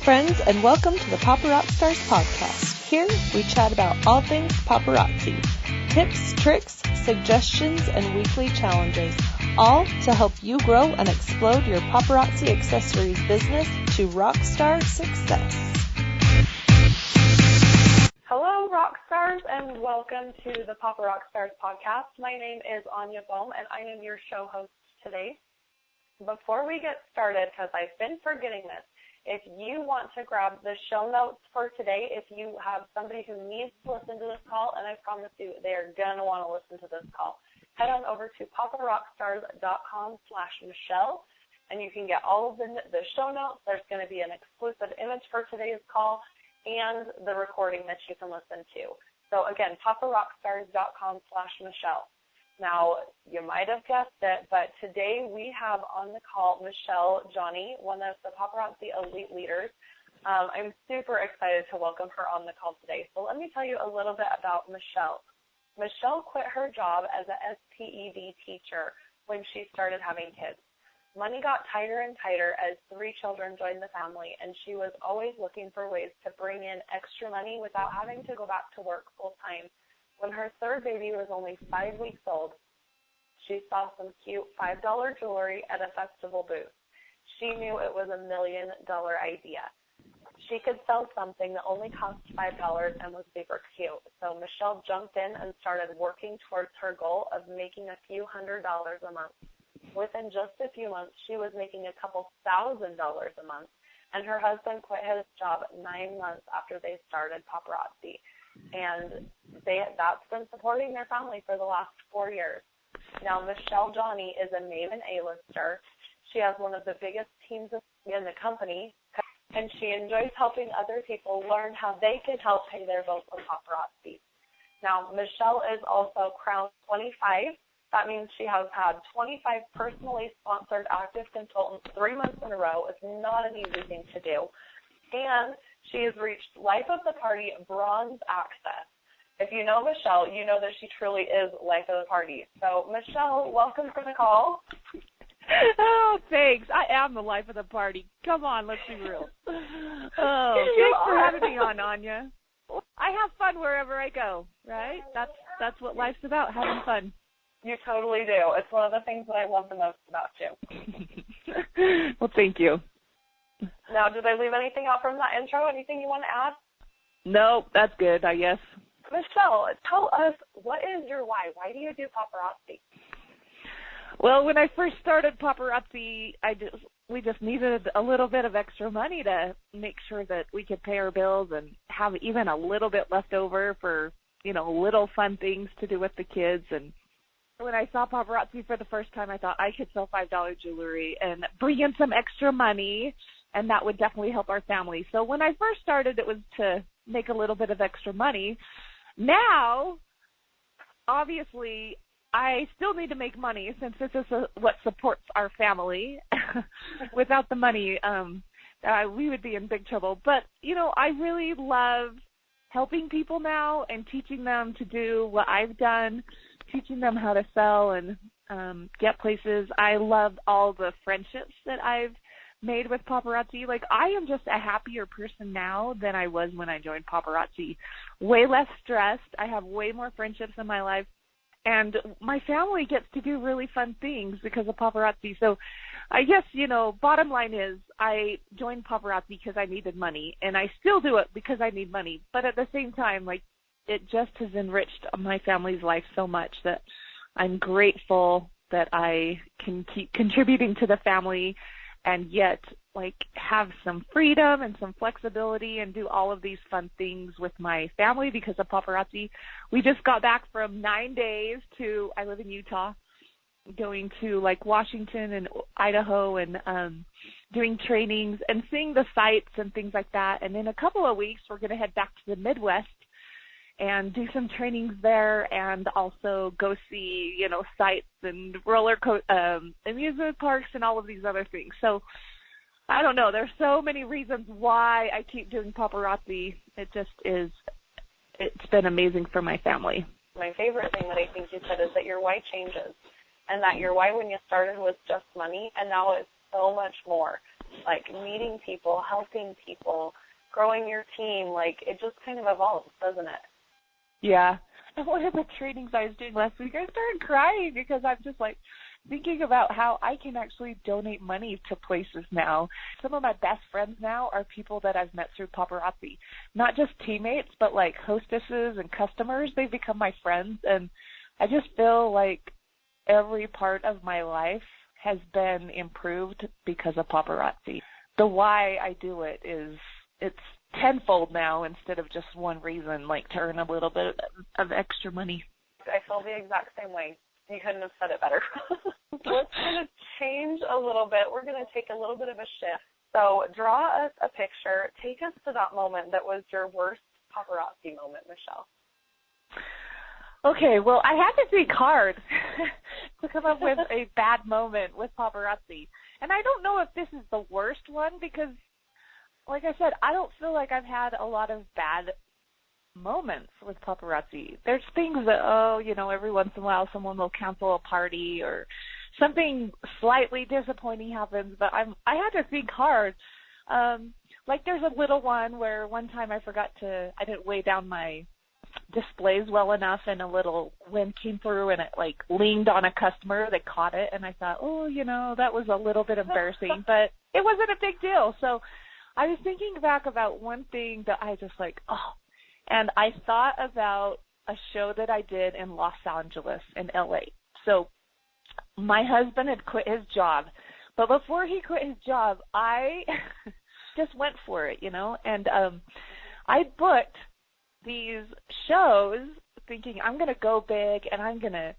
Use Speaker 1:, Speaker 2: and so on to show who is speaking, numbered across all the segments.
Speaker 1: friends, and welcome to the Paparazzi Stars podcast. Here, we chat about all things paparazzi. Tips, tricks, suggestions, and weekly challenges. All to help you grow and explode your Paparazzi Accessories business to rock star success.
Speaker 2: Hello, rock stars, and welcome to the Paparazzi Stars podcast. My name is Anya Bohm, and I am your show host today. Before we get started, because I've been forgetting this, if you want to grab the show notes for today, if you have somebody who needs to listen to this call, and I promise you they are going to want to listen to this call, head on over to paparockstars.com/Michelle, and you can get all of the show notes. There's going to be an exclusive image for today's call and the recording that you can listen to. So again, paparockstars.com/Michelle. Now, you might have guessed it, but today we have on the call Michelle Johnnie, one of the Paparazzi elite leaders. I'm super excited to welcome her on the call today. So let me tell you a little bit about Michelle. Michelle quit her job as a SPED teacher when she started having kids. Money got tighter and tighter as 3 children joined the family, and she was always looking for ways to bring in extra money without having to go back to work full-time. When her third baby was only 5 weeks old, she saw some cute $5 jewelry at a festival booth. She knew it was $1 million idea. She could sell something that only cost $5 and was super cute. So Michelle jumped in and started working towards her goal of making a few $100s a month. Within just a few months, she was making a couple $1,000s a month, and her husband quit his job 9 months after they started Paparazzi. And that's been supporting their family for the last 4 years. Now, Michelle Johnnie is a maven A-lister. She has one of the biggest teams in the company, and she enjoys helping other people learn how they can help pay their bills with paparazzi. Now, Michelle is also crowned 25. That means she has had 25 personally sponsored active consultants 3 months in a row. It's not an easy thing to do. And she has reached Life of the Party Bronze Access. If you know Michelle, you know that she truly is Life of the Party. So, Michelle, welcome to the call.
Speaker 3: Oh, thanks. I am the life of the party. Come on, let's be real. Oh, thanks for having me on, Anya. I have fun wherever I go, right? That's what life's about, having fun.
Speaker 2: You totally do. It's one of the things that I love the most about you.
Speaker 3: Well, thank you.
Speaker 2: Now, did I leave anything out from that intro? Anything you want to add?
Speaker 3: No, that's good, I guess.
Speaker 2: Michelle, tell us, what is your why? Why do you do paparazzi?
Speaker 3: Well, when I first started paparazzi, we just needed a little bit of extra money to make sure that we could pay our bills and have even a little bit left over for, little fun things to do with the kids. And when I saw paparazzi for the first time, I thought I could sell $5 jewelry and bring in some extra money, and that would definitely help our family. So when I first started, it was to make a little bit of extra money. Now, obviously, I still need to make money since this is what supports our family. Without the money, we would be in big trouble. But, I really love helping people now and teaching them to do what I've done, teaching them how to sell and get places. I love all the friendships that I've made with paparazzi. Like, I am just a happier person now than I was when I joined paparazzi. Way less stressed. I have way more friendships in my life. And my family gets to do really fun things because of paparazzi. So I guess, bottom line is I joined paparazzi because I needed money. And I still do it because I need money. But at the same time, it just has enriched my family's life so much that I'm grateful that I can keep contributing to the family and yet have some freedom and some flexibility and do all of these fun things with my family because of paparazzi. We just got back from 9 days I live in Utah, going to Washington and Idaho and doing trainings and seeing the sites and things like that. And in a couple of weeks, we're going to head back to the Midwest and do some trainings there and also go see, sites and amusement parks and all of these other things. So I don't know. There's so many reasons why I keep doing paparazzi. It's been amazing for my family.
Speaker 2: My favorite thing that I think you said is that your why changes, and that your why when you started was just money, and now it's so much more. like meeting people, helping people, growing your team, like it just kind of evolves, doesn't it?
Speaker 3: Yeah. And one of the trainings I was doing last week, I started crying because I'm just like thinking about how I can actually donate money to places now. Some of my best friends now are people that I've met through Paparazzi. Not just teammates, but like hostesses and customers. They've become my friends, and I just feel like every part of my life has been improved because of Paparazzi. The why I do it is, it's tenfold now instead of just one reason, like to earn a little bit of extra money.
Speaker 2: I feel the exact same way. You couldn't have said it better. Let's kind of change a little bit. We're going to take a little bit of a shift. So draw us a picture. Take us to that moment that was your worst paparazzi moment, Michelle.
Speaker 3: Okay, well, I had to think hard to come up with a bad moment with paparazzi. And I don't know if this is the worst one because, like I said, I don't feel like I've had a lot of bad moments with paparazzi. There's things that, every once in a while someone will cancel a party or something slightly disappointing happens, but I had to think hard. Like there's a little one where one time I didn't weigh down my displays well enough and a little wind came through and it like leaned on a customer. They caught it and I thought, that was a little bit embarrassing, but it wasn't a big deal. So I was thinking back about one thing that I just and I thought about a show that I did in Los Angeles in LA. So my husband had quit his job, but before he quit his job, I just went for it, and I booked these shows thinking I'm going to go big and I'm going to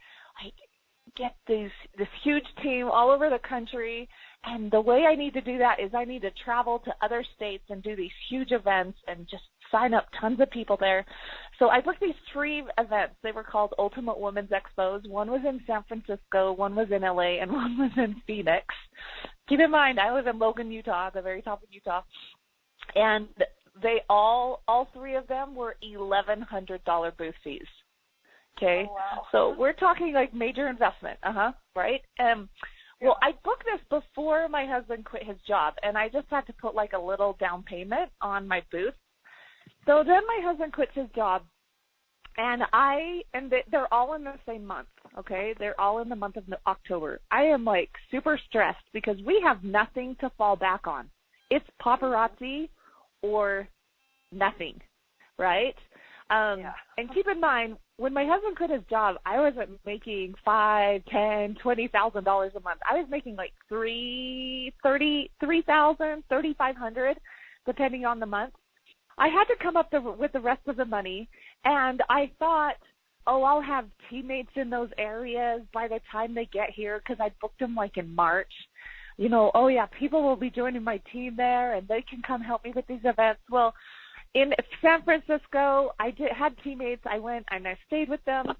Speaker 3: get this huge team all over the country. And the way I need to do that is I need to travel to other states and do these huge events and just sign up tons of people there. So I booked these 3 events. They were called Ultimate Women's Expos. One was in San Francisco, one was in LA, and one was in Phoenix. Keep in mind, I live in Logan, Utah, at the very top of Utah. And they all 3 of them were $1,100 booth fees. Okay?
Speaker 2: Oh, wow.
Speaker 3: So we're talking like major investment. Right? Well, I booked this before my husband quit his job, and I just had to put like a little down payment on my booth. So then my husband quits his job, and they're all in the same month, okay? They're all in the month of October. I am like super stressed because we have nothing to fall back on. It's paparazzi or nothing, right? And keep in mind, when my husband quit his job, I wasn't making $5,000, $10,000, $20,000 a month. I was making like $3,000, $3,500, depending on the month. I had to come up with the rest of the money, and I thought, I'll have teammates in those areas by the time they get here because I booked them like in March. People will be joining my team there, and they can come help me with these events. Well, in San Francisco, I had teammates. I went and I stayed with them.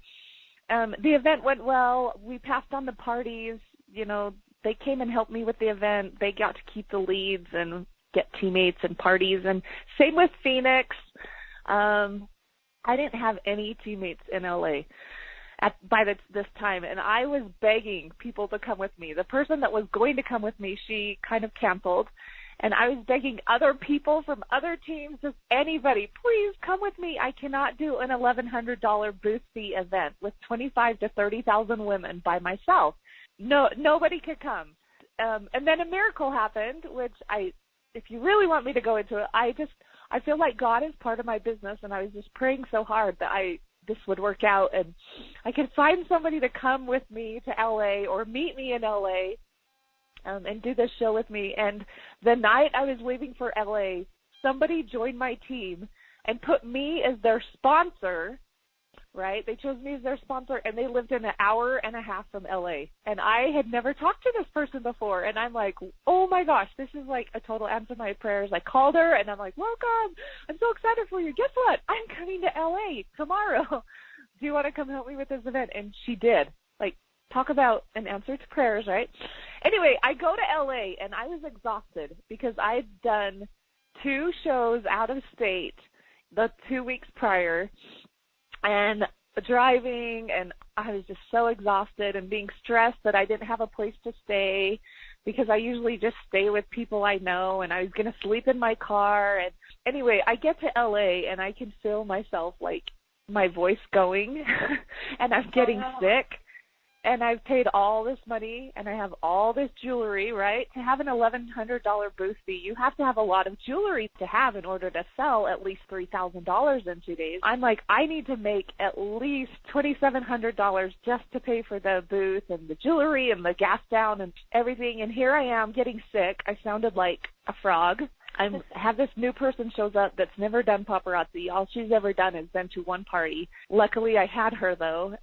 Speaker 3: The event went well. We passed on the parties. They came and helped me with the event. They got to keep the leads and get teammates and parties. And same with Phoenix. I didn't have any teammates in LA by this time, and I was begging people to come with me. The person that was going to come with me, she kind of canceled. And I was begging other people from other teams, just anybody, please come with me. I cannot do an $1,100 booth fee event with 25 to 30,000 women by myself. No, nobody could come. And then a miracle happened, which if you really want me to go into it, I feel like God is part of my business, and I was just praying so hard that this would work out, and I could find somebody to come with me to LA or meet me in LA. And do this show with me. And the night I was leaving for LA, somebody joined my team and put me as their sponsor, right? They chose me as their sponsor, and they lived in an hour and a half from LA. And I had never talked to this person before. And I'm like, oh my gosh, this is like a total answer to my prayers. I called her, and I'm like, welcome. I'm so excited for you. Guess what? I'm coming to LA tomorrow. Do you want to come help me with this event? And she did. Talk about an answer to prayers, right? Anyway, I go to LA, and I was exhausted because I had done 2 shows out of state the 2 weeks prior, and driving, and I was just so exhausted and being stressed that I didn't have a place to stay. because I usually just stay with people I know, and I was going to sleep in my car. And anyway, I get to LA and I can feel myself, like, my voice going and I'm getting sick. And I've paid all this money, and I have all this jewelry, right? To have an $1,100 booth fee, you have to have a lot of jewelry to have in order to sell at least $3,000 in 2 days. I'm like, I need to make at least $2,700 just to pay for the booth and the jewelry and the gas down and everything. And here I am getting sick. I sounded like a frog. I have this new person shows up that's never done paparazzi. All she's ever done is been to one party. Luckily, I had her, though.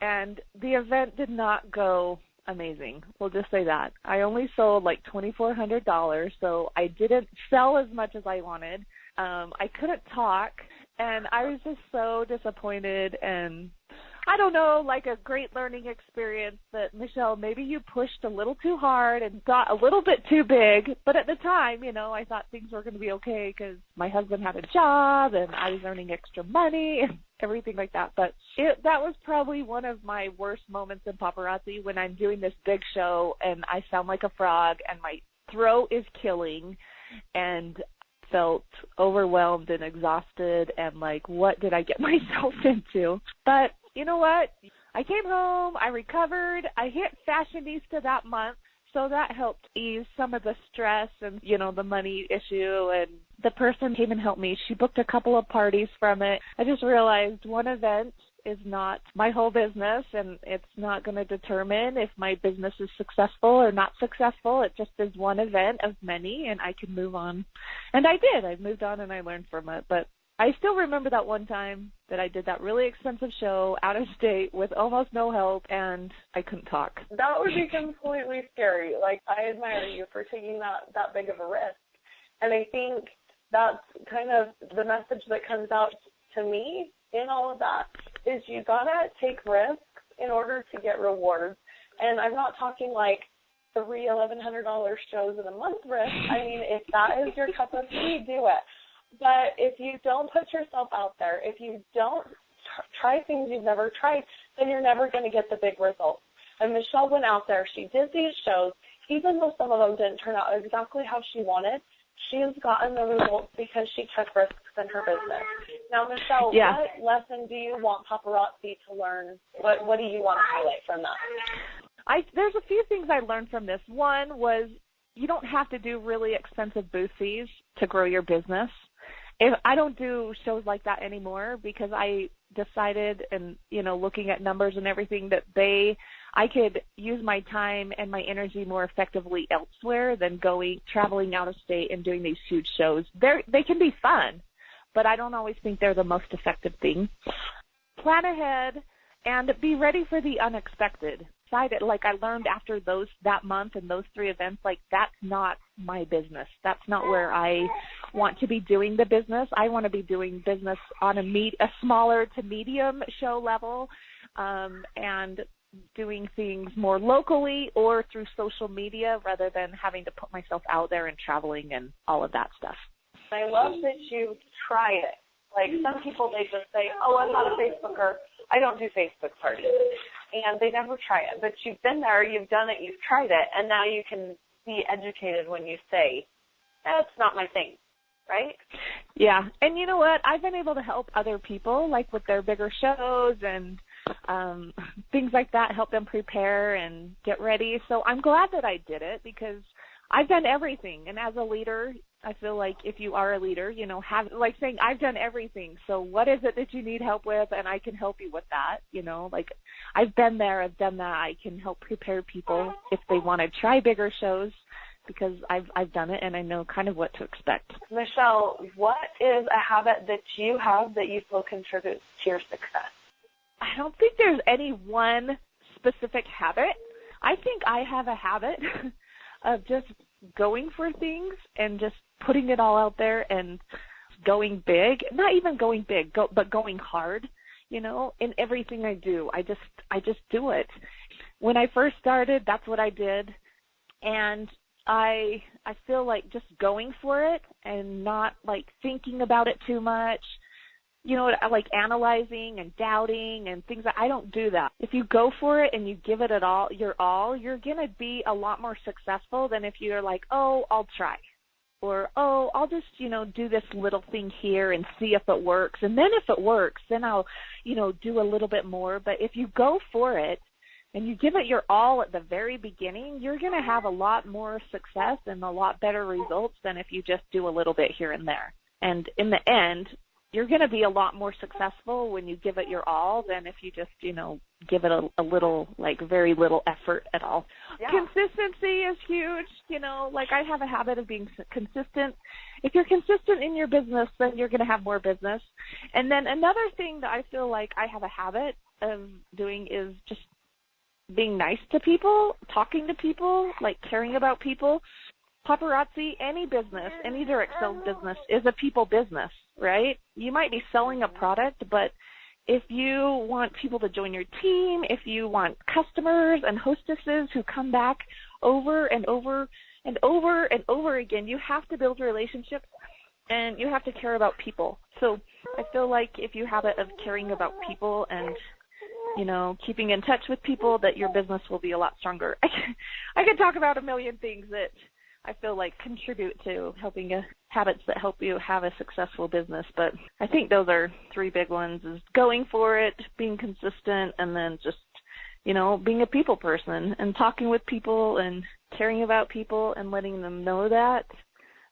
Speaker 3: And the event did not go amazing. We'll just say that. I only sold like $2,400, so I didn't sell as much as I wanted. I couldn't talk, and I was just so disappointed. And I don't know, like a great learning experience that, Michelle, maybe you pushed a little too hard and got a little bit too big. But at the time, you know, I thought things were going to be okay because my husband had a job and I was earning extra money and everything like that. But that was probably one of my worst moments in paparazzi, when I'm doing this big show and I sound like a frog and my throat is killing, and felt overwhelmed and exhausted and like, what did I get myself into? But you know what? I came home, I recovered, I hit Fashionista that month, so that helped ease some of the stress and, you know, the money issue. And the person came and helped me. She booked a couple of parties from it. I just realized one event is not my whole business, and it's not going to determine if my business is successful or not successful. It just is one event of many, and I can move on. And I did. I moved on and I learned from it. But I still remember that one time that I did that really expensive show out of state with almost no help, and I couldn't talk.
Speaker 2: That would be completely scary. Like, I admire you for taking that big of a risk. And I think that's kind of the message that comes out to me in all of that, is you gotta take risks in order to get rewards. And I'm not talking like $1,100 shows in a month risk. I mean, if that is your cup of tea, do it. But if you don't put yourself out there, if you don't try things you've never tried, then you're never going to get the big results. And Michelle went out there. She did these shows. Even though some of them didn't turn out exactly how she wanted, she has gotten the results because she took risks in her business. Now, Michelle, what lesson do you want paparazzi to learn? What do you want to highlight from that?
Speaker 3: There's a few things I learned from this. One was, you don't have to do really expensive booth fees to grow your business. I don't do shows like that anymore, because I decided, and, you know, looking at numbers and everything, that I could use my time and my energy more effectively elsewhere than traveling out of state and doing these huge shows. They can be fun, but I don't always think they're the most effective thing. Plan ahead and be ready for the unexpected. Like, I learned after that month and those 3 events, like, that's not my business. That's not where I want to be doing the business. I want to be doing business on a smaller to medium show level, and doing things more locally or through social media, rather than having to put myself out there and traveling and all of that stuff.
Speaker 2: I love that you try it. Like, some people, they just say, oh, I'm not a Facebooker. I don't do Facebook parties. And they never try it. But you've been there, you've done it, you've tried it, and now you can be educated when you say, that's not my thing, right?
Speaker 3: Yeah. And you know what? I've been able to help other people, like with their bigger shows and things like that, help them prepare and get ready. So I'm glad that I did it, because I've done everything. And as a leader, I feel like if you are a leader, you know, saying, I've done everything. So what is it that you need help with? And I can help you with that. You know, like, I've been there, I've done that. I can help prepare people if they want to try bigger shows, because I've done it and I know kind of what to expect.
Speaker 2: Michelle, what is a habit that you have that you feel contributes to your success?
Speaker 3: I don't think there's any one specific habit. I think I have a habit of just going for things and just putting it all out there and going big. Not even going big, but going hard, you know, in everything I do. I just do it. When I first started, that's what I did. And I feel like just going for it and not like thinking about it too much, like analyzing and doubting and things. I don't do that. If you go for it and you give it your all, you're going to be a lot more successful than if you're like, oh, I'll try. Or, oh, I'll just, do this little thing here and see if it works. And then if it works, then I'll, do a little bit more. But if you go for it and you give it your all at the very beginning, you're going to have a lot more success and a lot better results than if you just do a little bit here and there. And in the end, you're going to be a lot more successful when you give it your all than if you just, give it a little, like very little effort at all. Yeah. Consistency is huge. Like I have a habit of being consistent. If you're consistent in your business, then you're going to have more business. And then another thing that I feel like I have a habit of doing is just being nice to people, talking to people, like caring about people. Paparazzi, any business, any direct sales business is a people business, right? You might be selling a product, but if you want people to join your team, if you want customers and hostesses who come back over and over and over and over again, you have to build relationships and you have to care about people. So I feel like if you have a habit of caring about people and keeping in touch with people, that your business will be a lot stronger. I could talk about a million things that I feel like contribute to helping habits that help you have a successful business. But I think those are three big ones, is going for it, being consistent, and then just, being a people person and talking with people and caring about people and letting them know that.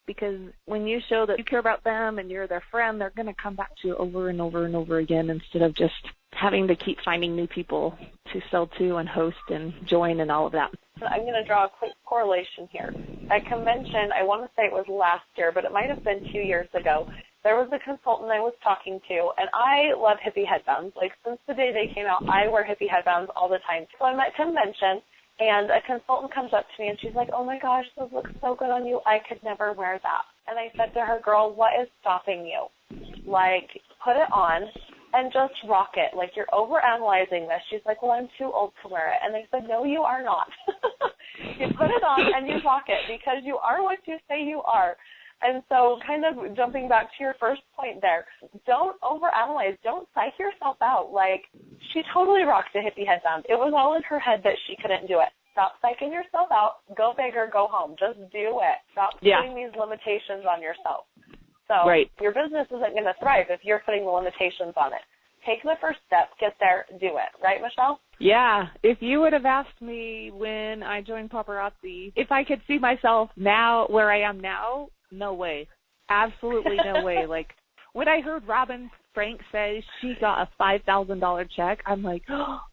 Speaker 3: Because when you show that you care about them and you're their friend, they're going to come back to you over and over and over again instead of just having to keep finding new people to sell to and host and join and all of that.
Speaker 2: I'm going to draw a quick correlation here. At convention, I want to say it was last year, but it might have been 2 years ago, there was a consultant I was talking to, and I love hippie headbands. Like, since the day they came out, I wear hippie headbands all the time. So I'm at convention, and a consultant comes up to me, and she's like, oh, my gosh, those look so good on you. I could never wear that. And I said to her, girl, what is stopping you? Like, put it on and just rock it. Like, you're overanalyzing this. She's like, well, I'm too old to wear it. And I said, no, you are not. You put it on and you rock it because you are what you say you are. And so kind of jumping back to your first point there, don't overanalyze. Don't psych yourself out. Like, she totally rocked a hippie headband. It was all in her head that she couldn't do it. Stop psyching yourself out. Go big or go home. Just do it. Stop putting these limitations on yourself. So your business isn't going to thrive if you're putting the limitations on it. Take the first step, get there, do it. Right, Michelle?
Speaker 3: Yeah. If you would have asked me when I joined Paparazzi if I could see myself now where I am now, no way. Absolutely no way. Like, when I heard Robin Frank say she got a $5,000 check, I'm like,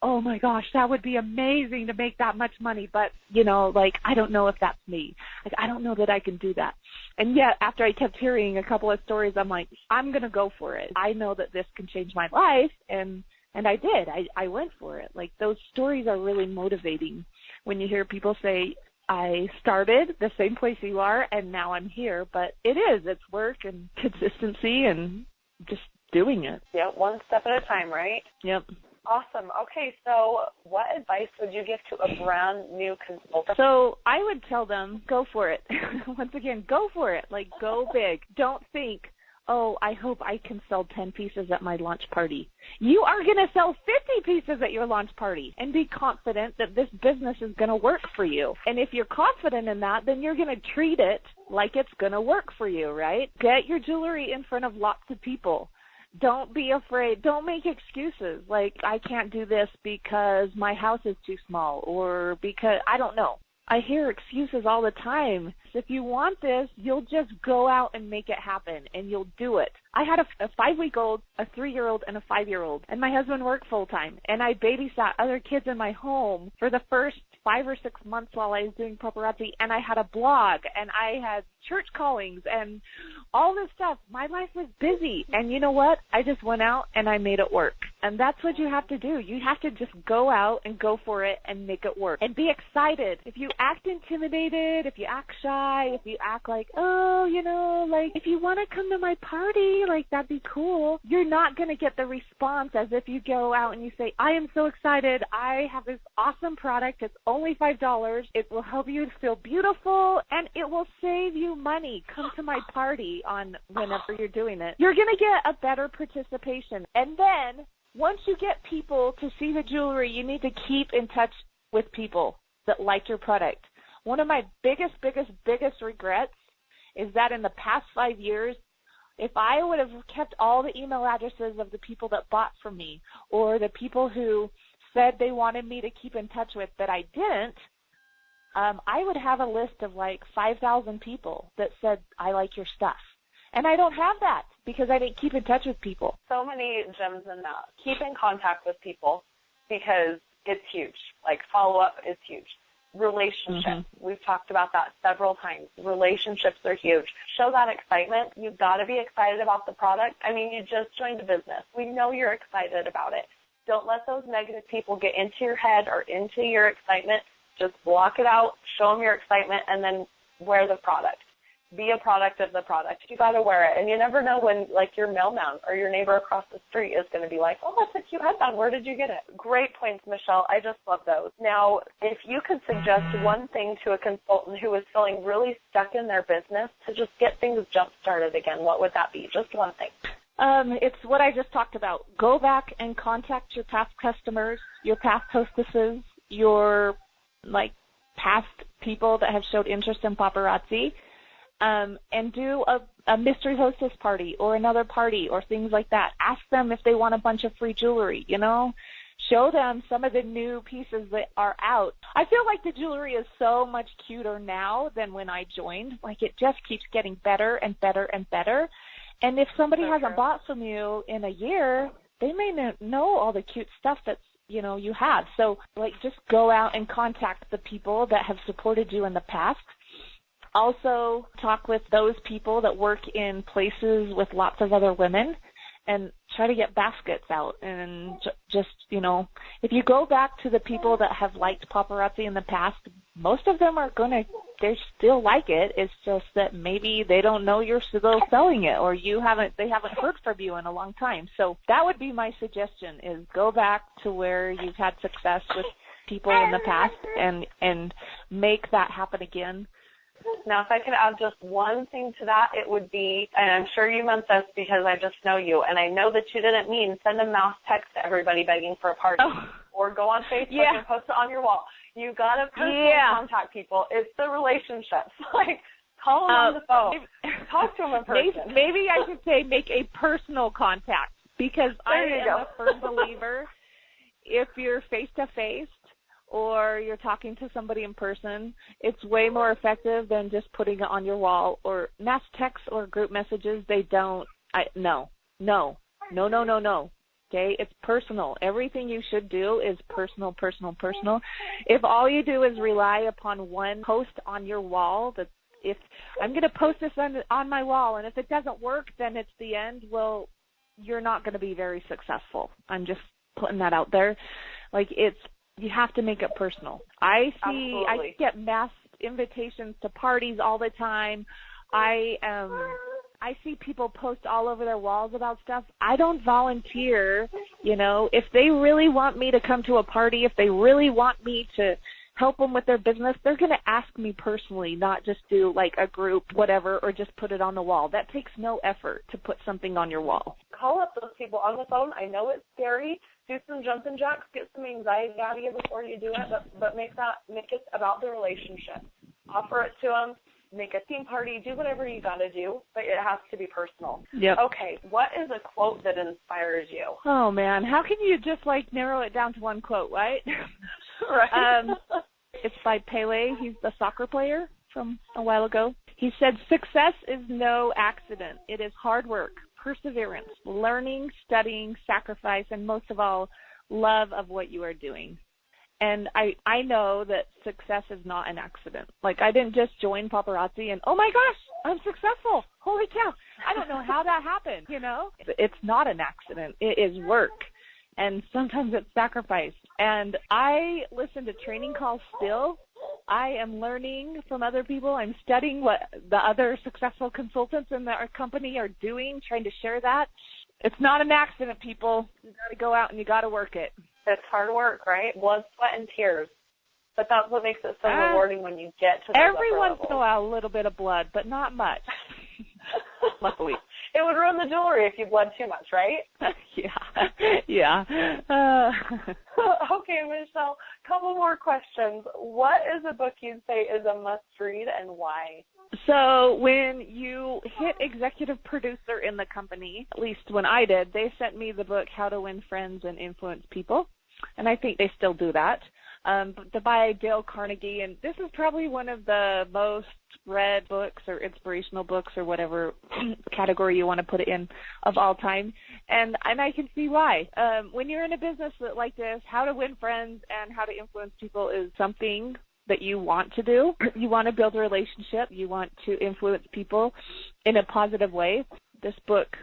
Speaker 3: oh, my gosh, that would be amazing to make that much money. But, I don't know if that's me. Like, I don't know that I can do that. And yet, after I kept hearing a couple of stories, I'm like, I'm going to go for it. I know that this can change my life, and I did. I went for it. Like, those stories are really motivating when you hear people say, I started the same place you are, and now I'm here. But it's work and consistency and just doing it.
Speaker 2: Yeah, one step at a time, right?
Speaker 3: Yep.
Speaker 2: Awesome. Okay, so what advice would you give to a brand new consultant?
Speaker 3: So I would tell them, go for it. Once again, go for it. Like, go big. Don't think, oh, I hope I can sell 10 pieces at my launch party. You are going to sell 50 pieces at your launch party, and be confident that this business is going to work for you. And if you're confident in that, then you're going to treat it like it's going to work for you, right? Get your jewelry in front of lots of people. Don't be afraid. Don't make excuses like, I can't do this because my house is too small, or because, I don't know. I hear excuses all the time. If you want this, you'll just go out and make it happen, and you'll do it. I had a 5-week-old, a 3-year-old, and a 5-year-old, and my husband worked full-time, and I babysat other kids in my home for the first 5 or 6 months while I was doing paparazzi, and I had a blog, and I had church callings, and all this stuff. My life was busy, and you know what? I just went out, and I made it work. And that's what you have to do. You have to just go out and go for it and make it work. And be excited. If you act intimidated, if you act shy, if you act like, oh, like, if you want to come to my party, like, that'd be cool, you're not going to get the response as if you go out and you say, I am so excited. I have this awesome product. It's only $5. It will help you feel beautiful, and it will save you money. Come to my party on whenever you're doing it. You're going to get a better participation. And then once you get people to see the jewelry, you need to keep in touch with people that like your product. One of my biggest regrets is that in the past 5 years, if I would have kept all the email addresses of the people that bought from me or the people who said they wanted me to keep in touch with that I didn't, I would have a list of like 5,000 people that said, I like your stuff. And I don't have that because I didn't keep in touch with people.
Speaker 2: So many gems in that. Keep in contact with people because it's huge. Like, follow-up is huge. Relationships. We've talked about that several times. Relationships are huge. Show that excitement. You've got to be excited about the product. I mean, you just joined the business. We know you're excited about it. Don't let those negative people get into your head or into your excitement. Just block it out, show them your excitement, and then wear the product. Be a product of the product. You got to wear it. And you never know when, like, your mailman or your neighbor across the street is going to be like, oh, that's a cute headband. Where did you get it? Great points, Michelle. I just love those. Now, if you could suggest one thing to a consultant who is feeling really stuck in their business to just get things jump-started again, what would that be? Just one thing.
Speaker 3: It's what I just talked about. Go back and contact your past customers, your past hostesses, your, like, past people that have showed interest in paparazzi. And do a mystery hostess party or another party or things like that. Ask them if they want a bunch of free jewelry, Show them some of the new pieces that are out. I feel like the jewelry is so much cuter now than when I joined. Like, it just keeps getting better and better and better. And if somebody hasn't bought from you in a year, they may not know all the cute stuff that's, you have. So, like, just go out and contact the people that have supported you in the past. Also, talk with those people that work in places with lots of other women and try to get baskets out. And just, if you go back to the people that have liked paparazzi in the past, most of them they still like it. It's just that maybe they don't know you're still selling it or they haven't heard from you in a long time. So that would be my suggestion, is go back to where you've had success with people in the past and make that happen again.
Speaker 2: Now, if I could add just one thing to that, it would be, and I'm sure you meant this because I just know you, and I know that you didn't mean send a mass text to everybody begging for a party or go on Facebook and post it on your wall. You got to personally contact people. It's the relationships. Like, call them on the phone. Talk to them in person.
Speaker 3: Maybe I should say make a personal contact because I am a firm believer if you're face-to-face or you're talking to somebody in person, it's way more effective than just putting it on your wall or mass text or group messages. No. Okay, it's personal. Everything you should do is personal. If all you do is rely upon one post on your wall, that if I'm going to post this on my wall, and if it doesn't work, then it's the end, well, you're not going to be very successful. I'm just putting that out there. Like, you have to make it personal. I get mass invitations to parties all the time. I see people post all over their walls about stuff. I don't volunteer, If they really want me to come to a party, if they really want me to help them with their business, they're going to ask me personally, not just do like a group, whatever, or just put it on the wall. That takes no effort to put something on your wall.
Speaker 2: Call up those people on the phone. I know it's scary. Do some jumping jacks, get some anxiety out of you before you do it, but make it about the relationship. Offer it to them. Make a team party. Do whatever you got to do, but it has to be personal.
Speaker 3: Yep.
Speaker 2: Okay, what is a quote that inspires you?
Speaker 3: Oh, man. How can you just, narrow it down to one quote, right?
Speaker 2: Right.
Speaker 3: It's by Pele. He's the soccer player from a while ago. He said, success is no accident. It is hard work, perseverance, learning, studying, sacrifice, and most of all, love of what you are doing. And I know that success is not an accident. Like, I didn't just join Paparazzi and, oh, my gosh, I'm successful. Holy cow. I don't know how that happened, It's not an accident. It is work. and sometimes it's sacrifice. And I listen to training calls still. I am learning from other people. I'm studying what the other successful consultants in our company are doing, trying to share that. It's not an accident, people. You got to go out and you got to work it.
Speaker 2: It's hard work, right? Blood, sweat, and tears. But that's what makes it so rewarding when you get to those
Speaker 3: every
Speaker 2: upper
Speaker 3: once
Speaker 2: levels.
Speaker 3: in a while, a little bit of blood, but not much. Luckily.
Speaker 2: It would ruin the jewelry if you bled too much, right?
Speaker 3: Yeah.
Speaker 2: Okay, Michelle, couple more questions. What is a book you'd say is a must-read and why?
Speaker 3: So when you hit executive producer in the company, at least when I did, they sent me the book How to Win Friends and Influence People, and I think they still do that. By Dale Carnegie, and this is probably one of the most read books or inspirational books or whatever category you want to put it in of all time, and I can see why. When you're in a business like this, how to win friends and how to influence people is something that you want to do. You want to build a relationship. You want to influence people in a positive way. This book,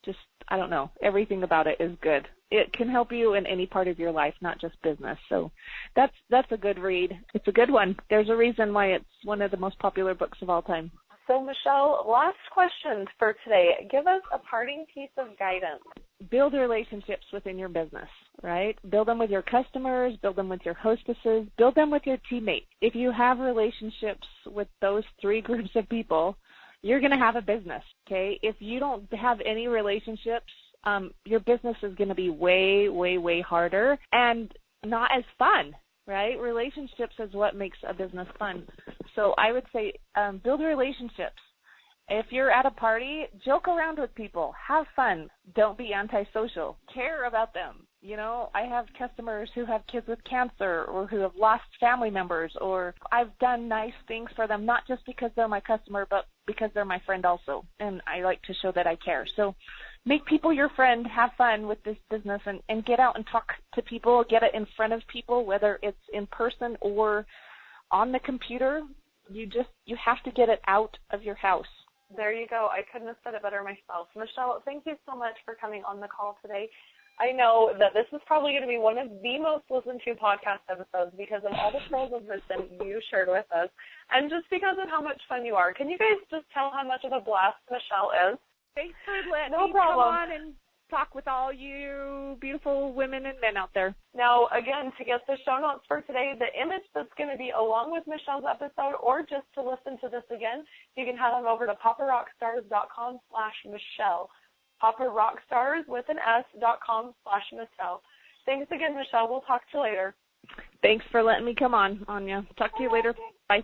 Speaker 3: just, I don't know, everything about it is good. It can help you in any part of your life, not just business. So that's a good read. It's a good one. There's a reason why it's one of the most popular books of all time.
Speaker 2: So, Michelle, last question for today. Give us a parting piece of guidance.
Speaker 3: Build relationships within your business, right? Build them with your customers, build them with your hostesses, build them with your teammates. If you have relationships with those three groups of people, you're going to have a business, okay? If you don't have any relationships, your business is going to be way, way, way harder and not as fun, right? Relationships is what makes a business fun. So I would say build relationships. If you're at a party, joke around with people. Have fun. Don't be antisocial. Care about them. You know, I have customers who have kids with cancer or who have lost family members, or I've done nice things for them, not just because they're my customer, but because they're my friend also. And I like to show that I care. So make people your friend, have fun with this business, and get out and talk to people, get it in front of people, whether it's in person or on the computer. You have to get it out of your house.
Speaker 2: There you go. I couldn't have said it better myself. Michelle, thank you so much for coming on the call today. I know that this is probably going to be one of the most listened to podcast episodes because of all the pearls of wisdom you shared with us and just because of how much fun you are. Can you guys just tell how much of a blast Michelle is?
Speaker 3: Thanks for letting me come on and talk with all you beautiful women and men out there.
Speaker 2: Now, again, to get the show notes for today, the image that's going to be along with Michelle's episode, or just to listen to this again, you can head on over to paparockstars.com/Michelle. paparockstars with an S.com/Michelle. Thanks again, Michelle. We'll talk to you later.
Speaker 3: Thanks for letting me come on, Anya. Talk to you later. Bye.